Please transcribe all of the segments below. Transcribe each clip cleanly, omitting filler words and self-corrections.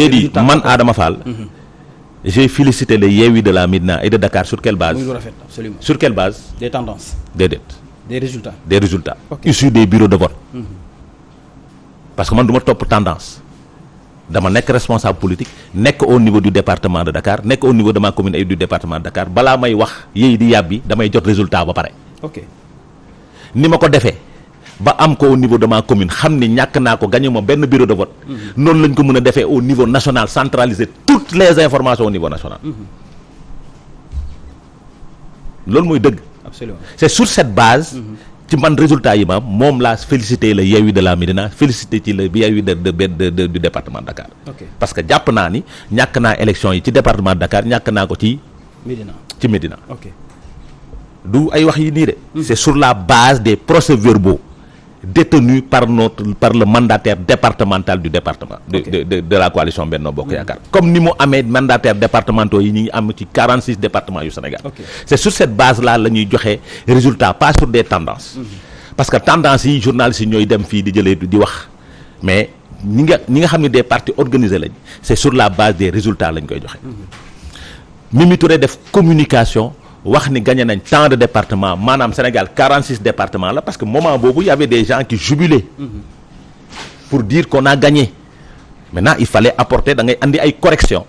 j'ai dit man Adama Fall. J'ai félicité les Yewwi de la Médina et de Dakar sur quelle base? muy lu rafet, absolument. Sur quelle base? Des tendances. Déedéet. Des résultats. Des résultats. Ok. Issus des bureaux de vote. Parce que man du ma topp tendance. dama nekk responsable politique nekk au niveau du département de Dakar nekk au niveau de ma commune et du département de Dakar balaa may wax yéy di yàbbi damay jot résultat ba pare. Ok. ni ma ko defee ba am ko au niveau de ma commune xam ni ñàkk naa ko gagné ma benn bureau de vote. noonu lañ ko mën a defee au niveau national centraliser toutes les informations au niveau national. loolu mooy dëgg. Absolument. C'est sur cette base. ci man résultat yi ma am moom laa félicité la Yewwi de la Médina félicité ci la Yewwi du département de Dakar. Ok. parce que jàpp naa ni ñàkk naa élection yi ci département de Dakar ñàkk naa ko ci Médina. Ok. du ay wax yi nii de. c'est sur la base des procès-verbaux détenus par le mandataire départemental du département. de la coalition Benno Bokk Yaakaar. comme ni mu amee mandataires départementaux yi ñu ngi am ci 46 départements yu Sénégal. Ok. c'est sur cette base là la ñuy joxe résultat pas sur des tendances. parce que tendances yi journalistes yi ñooy dem fii di jëlee di wax mais ñi nga xam ne des partis organisés lañ c'est sur la base des résultats lañ koy joxe. Mimi Touré def communication. wax ni gagné nañ tant de départements maanaam Sénégal 46 départements la parce que moment boobu y avait des gens qui jubilaient pour dire qu'on a gagné maintenant il fallait apporter da ngay andi ay corrections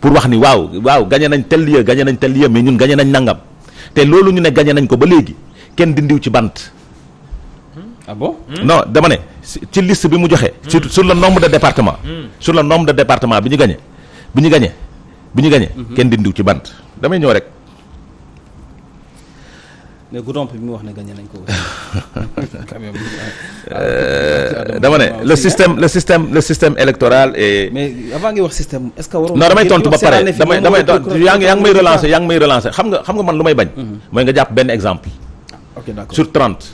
pour wax ni waaw gagné nañ tel lieu mais ñun gagné nañ nangam te loolu ñu ne gagné nañ ko ba léegi kenn dindiw ci bant. Ah bon? non dama ne ci liste bi mu joxe. sur le nombre de départements. sur le nombre de départements bi ñu gagné kenn dindiw ci bant damay ñëw rek. mais Goudomp bi mu wax ne gagné nañ ko. dama ne le système électoral est. mais avant ngay wax système est-ce que waroon. non damay tontu ba pare yaa ngi may relancer xam nga man lu may bañ. mooy nga jàpp benn exemple. ok d'accord sur 30.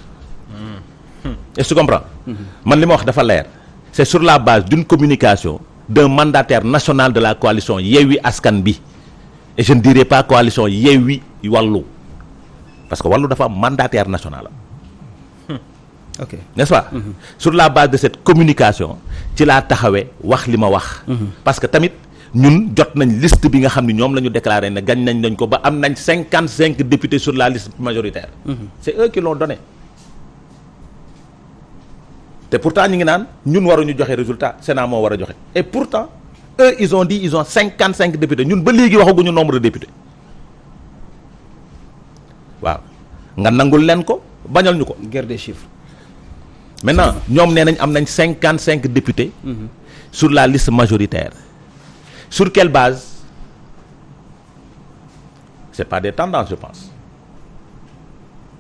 est-ce que tu comprends. man li ma wax dafa leer. c'est sur la base d'une communication d'un mandataire national de la coalition Yewwi Askan Wi et je ne dirais pas coalition Yewwi Wallu. parce que wàllu dafa am mandataire national ok n'est-ce pas. sur la base de cette communication ci laa taxawee wax li ma wax. parce que tamit ñun jot nañ liste bi nga xam ni ñoom la ñu déclaré ne gañ nañ ko ba am nañ 55 députés sur la liste majoritaire. c'est eux qui l'ont donné. te pourtant ñu ngi naan ñun waruñu joxe résultat Sénat moo war a joxe et pourtant eux ils ont dit ils ont 55 députés ñun ba léegi waxaguñu nombre de députés. waaw nga nangul leen ko bañal ñu ko. guerre des chiffres. maintenant ñoom nee nañ am nañ 55 députés. sur la liste majoritaire. sur quelle base? c'est pas des tendances je pense.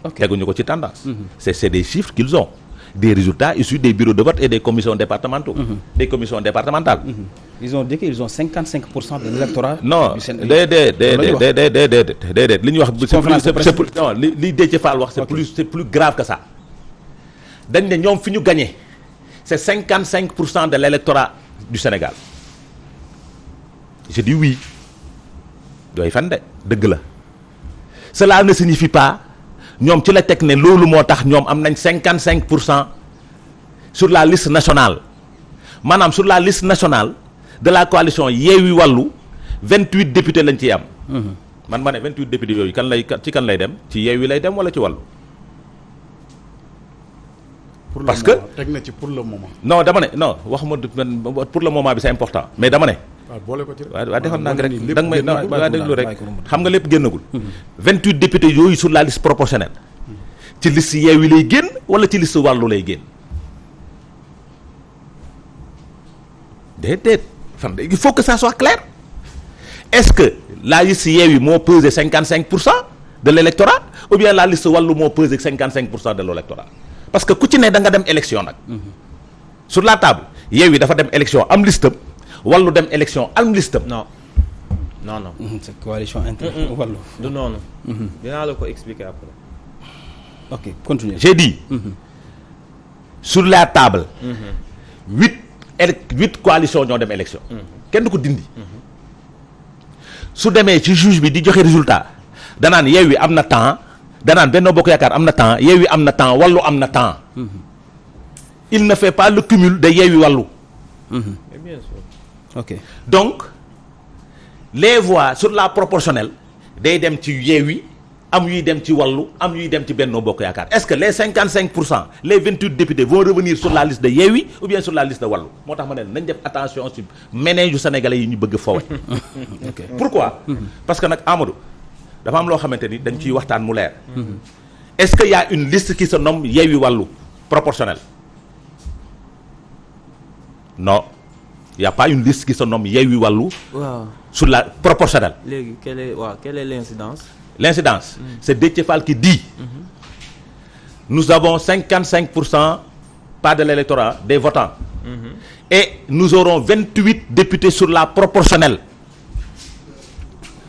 ok teguñu ko ci tendance. c'est des chiffres qu'ils ont. des résultats issus des bureaux de vote et des commissions départementaux. des commissions départementales. ils ont dit qu'ils ont 55% de l'électorat. non déedéet li ñuy wax. c'est plus non li Déthié Fall wax c'est plus grave que ça. dañ ne ñoom fi ñu gagné c'est 55% de l'électorat du Sénégal. je dis oui dooy fan de dëgg la. cela ne signifie pas. ñoom ci la teg ne loolu moo tax ñoom am nañ 55% sur la liste nationale maanaam sur la liste nationale de la coalition Yewwi Wallu 28 députés lañ ciy am. man ma ne 28 députés yooyu kan lay dem ci Yewwi lay dem wala ci Wallu. parce que teg na ci pour le moment. non dama ne non waxuma pour le moment bi c'est important mais dama ne. waaw boole ko ci rek. waaw defal naa rek da nga may waa déglu rek xam nga lépp génnagul. 28 députés yooyu sur la liste proportionnelle. ci liste Yewwi lay génn wala ci liste Wallu lay génn. déedéet fan il faut que ça soit clair. est-ce que la liste Yewwi moo pesé 55% de l'électorat ou bien la liste Wallu moo pesé 55% de l'électorat parce que ku ci ne da nga dem élection nag. sur la table Yewwi dafa dem élection am listam. Wallu dem élection am listam. non. c'est coalition interne Wallu. du noonu. dinaa la ko expliquer après. ok continue. j'ai dit. sur la table. 8 coalitions ñoo dem élection. kenn du ko dindi. su demee ci juge bi di joxe résultat danaan Yewwi am na temps danaan Benno Bokk Yaakaar am na temps Yewwi am na temps Wallu am na temps. il ne fait pas le cumul de Yewwi Wallu. bien sûr. ok donc les voix sur la proportionnelle day dem ci Yewwi am yuy dem ci Wallu am yuy dem ci Benno Bokk Yaakaar est-ce que les 55% les 28 députés vont revenir sur la liste de Yewwi ou bien sur la liste de Wallu moo tax ma ne nañ def attention ci ménage yu sénégalais yi ñu bëgg foowe ok pourquoi parce que nag Amadou dafa am loo xamante ni dañ ciy waxtaan mu leer est-ce que y a une liste qui se nomme Yewwi Wallu proportionnelle non il y a pas une liste qui se nomme Yewwi Wallu waaw sur la proportionnelle. léegi quelle est l'incidence? L'incidence, c'est Déthié Fall qui dit nous avons 55% pas de l'électorat des votants et nous aurons 28 députés sur la proportionnelle.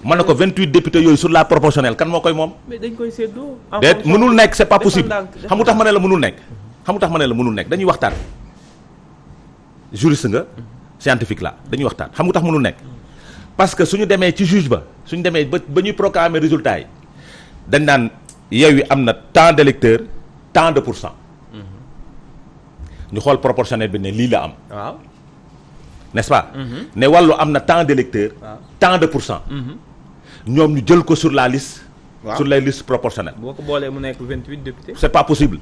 ma ne ko 28 députés yooyu sur la proportionnelle kan moo koy moom. mais dañ koy séddoo. déet mënul nekk c'est pas possible xam nga tax ma ne la mënul nekk. xam nga tax ma ne la mënul nekk dañuy waxtaan juriste nga scientifique la dañuy waxtaan xam nga tax mënul nekk. parce que suñu demee ci juge ba suñu demee ba ñuy proclamer résultat yi dañ naan Yewwi am na tant d'électeurs tant de pour cent ñu xool proportionnel bi ne lii la am. waaw n'est-ce pas. ne Wallu am na tant d'électeurs tant de pour cent. ñoom ñu jël ko sur la liste. waaw sur les listes proportionnelles. boo ko boolee mu nekk 28 députés. c'est pas possible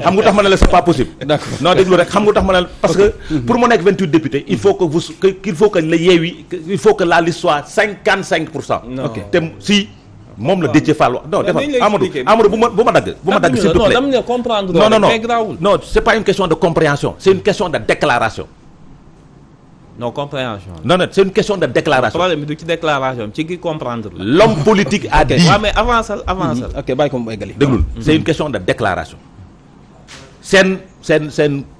xam nga tax ma ne la c'est pas possible. D'accord. non déglu rek xam nga tax ma ne la parce que pour mu nekk 28 députés il faut que la Yewwi il faut que la liste soit 55%. non Ok. te si moom la Déthié Fall wax non defal dañ lay Amadou expliquer. Amadou bu ma dagg s'il te plaît. dama ne comprendre. non c'est pas une question de compréhension c'est une question de déclaration. non compréhension. non c'est une question de déclaration. problème bi du ci déclaration ci ki comprendre la. L'homme politique a dit. waaw mais avançal. ok bàyyi ko mu eggali. déglul c'est une question de déclaration seen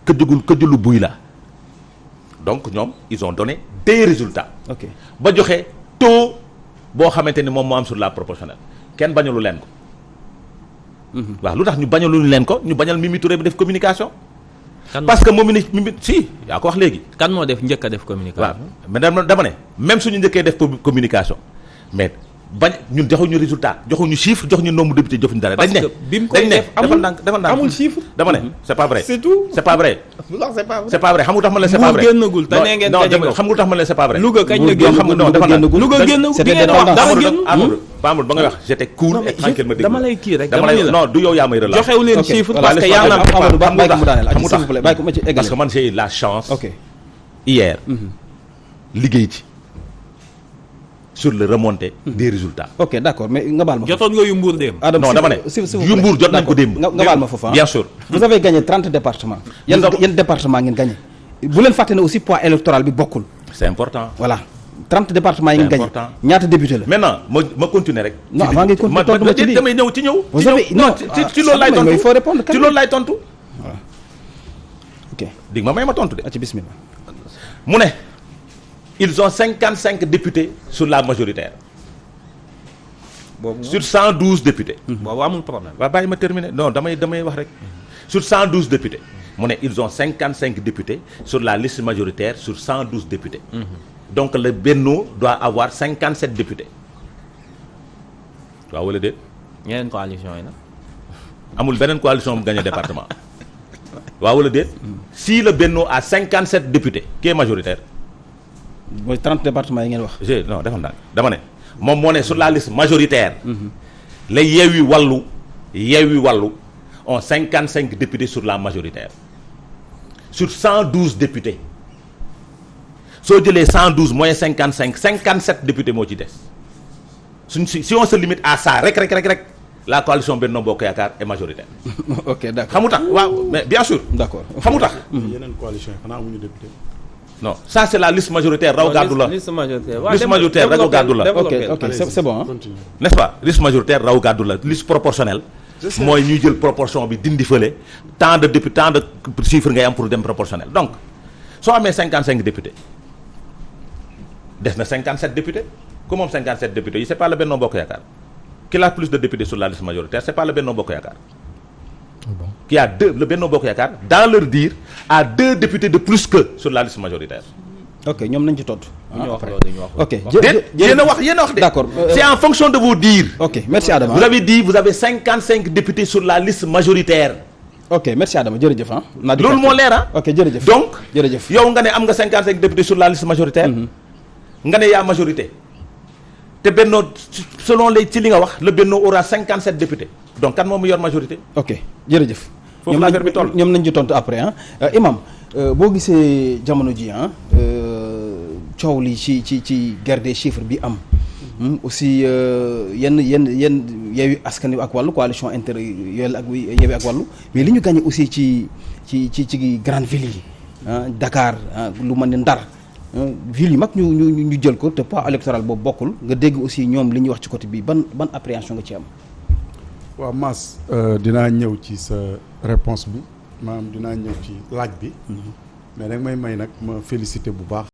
këjjulu buy la donc ñoom ils ont donné des résultats ok ba joxe taux boo xamante ni moom moo am sur la proportionnelle kenn bañalu leen ko waaw lu tax ñu bañalu leen ko ñu bañal Mimi Touré bi def communication parce que Mimi si yaa ko wax léegi kan moo def njëkk a def waaw communication. mais dama ne même suñu njëkkee def communication mais bañ ñun joxuñu résultat joxuñu chiffre joxuñu nombre de députés joxuñu dara. parce dañ ne que bi mu koy dañ ne def defal ndànk defal ndànk amul chiffre. dama ne c'est pas vrai. c'est tout. c'est pas vrai. lu tax c'est pas vrai. c'est pas vrai xam nga tax ma ne c'est pas vrai. génnagul te nee ngeen kañ non xam nga tax ma ne c'est pas vrai. Louga kañ la non xam nga non defal ndànk Louga génnagul c'était bi ngeen wax dara génn. Amadou ba ngay wax j'étais cool Non, mais et tranquille ma déglu dama lay kii rek dama dama lay ni la non du yow yaa may relax. joxewu leen Ok, chiffre voilà, parce que laisse-moi yaa dire. naan Amadou Ba bàyyi ko mu daaneel xam nga s'il vous plaît bàyyi ko ma ci eggali. parce que man j'ai eu la chance. ok hier liggéey ci sur le remontée des résultats. ok d'accord mais nga baal ma. jotoon nga yu Mbour dem. Adam, non s'il- dama ne s'il vous yu plaît. Mbour jot nañ ko D'accord. démb. nga baal ma foofu ah. bien sûr. vous avez gagné 30 départements. yan département ngeen gagné. bu leen fàtte ne aussi poids électoral bi bokkul. c'est important. voilà 30 départements yi ngeen C'est gagné. important. ñaata député la. maintenant ma continuer rek. Non, avant ngay continuer, tontu ma ci lii. damay ñëw ci ñëw. Vous ci avez- ñëw. non, ci loolu laay mais tontu il faut répondre quand ci même. loolu laay tontu. ok dig ma may ma tontu de. ci bismillah. mu ne ils ont 55 députés sur la majoritaire boobu sur 112 députés. boobu amul problème. waaw bàyyi ma terminer non damay wax rek sur 112 députés mu ne ils ont 55 députés sur la liste majoritaire sur 112 députés. donc le Benno doit avoir 57 députés waaw wala déet. ñeneen coalition yi nag. amul beneen coalition bu gagné département waaw wala déet. si le Benno a 57 députés qui est majoritaire. mooy 30 départements yi ngeen wax. non defal naa dama ne moom moo ne sur la liste majoritaire. les Yewwi Wallu ont 55 députés sur la majoritaire sur 112 députés soo jëlee 112 moins 55 57 députés moo ci des si on se limite à ça rek la coalition Benno Bokk Yaakaar est majoritaire. ok d'accord xamu tax waaw mais bien sûr. d'accord xamu tax. yeneen coalition yi xanaa amuñu député. non ça c'est la liste majoritaire raw gàddu la liste majoritaire liste majoritaire raw gàddu la. ok c'est bon hein. Continue. n'est-ce pas liste majoritaire raw gàddu la liste proportionnelle mooy ñuy jël proportion bi dindi fële tant de député tant de chiffres ngay am pour dem proportionnel donc soo amee 55 députés des na 57 députés ku moom 57 députés yi c'est pas le Benno Bokk Yaakaar qui a plus de députés sur la liste majoritaire c'est pas le Benno Bokk Yaakaar qui a le Benno Bokk Yaakaar dans leur dire a 2 députés de plus que sur la liste majoritaire. ok ñoom nañ ci tontu. ñu wax loolu ñu wax ok yéen a wax de. d'accord c'est en fonction de vos dires. ok merci Adama. Vous avez dit vous avez 55 députés sur la liste majoritaire. ok merci Adama jërëjëf ah. loolu moo leer ah. ok jërëjëf donc jërëjëf yow nga ne am nga 55 députés sur la liste majoritaire. nga ne yaa majorité. te Benno selon les ci li nga wax le Benno aura 57 députés donc kan moom mu yor majorité. ok jërëjëf. foofu la affaire bi toll ñoom nañ ci tontu après ah Imam boo gisee jamono ji ah coow li ci guerre des chiffres bi am. aussi yenn Yewwi Askan Wi ak Wallu coalition inter Yewwi ak Wallu mais li ñu gagné aussi ci grande ville yi Dakar lu mel ni Ndar ville yu mag ñu jël ko te poids électoral boobu bokkul nga dégg aussi ñoom li ñuy wax ci côté bi ban appréhension nga ci am. waaw Mass dinaa ñëw ci sa réponse bi maanaam dinaa ñëw ci laaj bi mais nag may nag ma félicité bu baax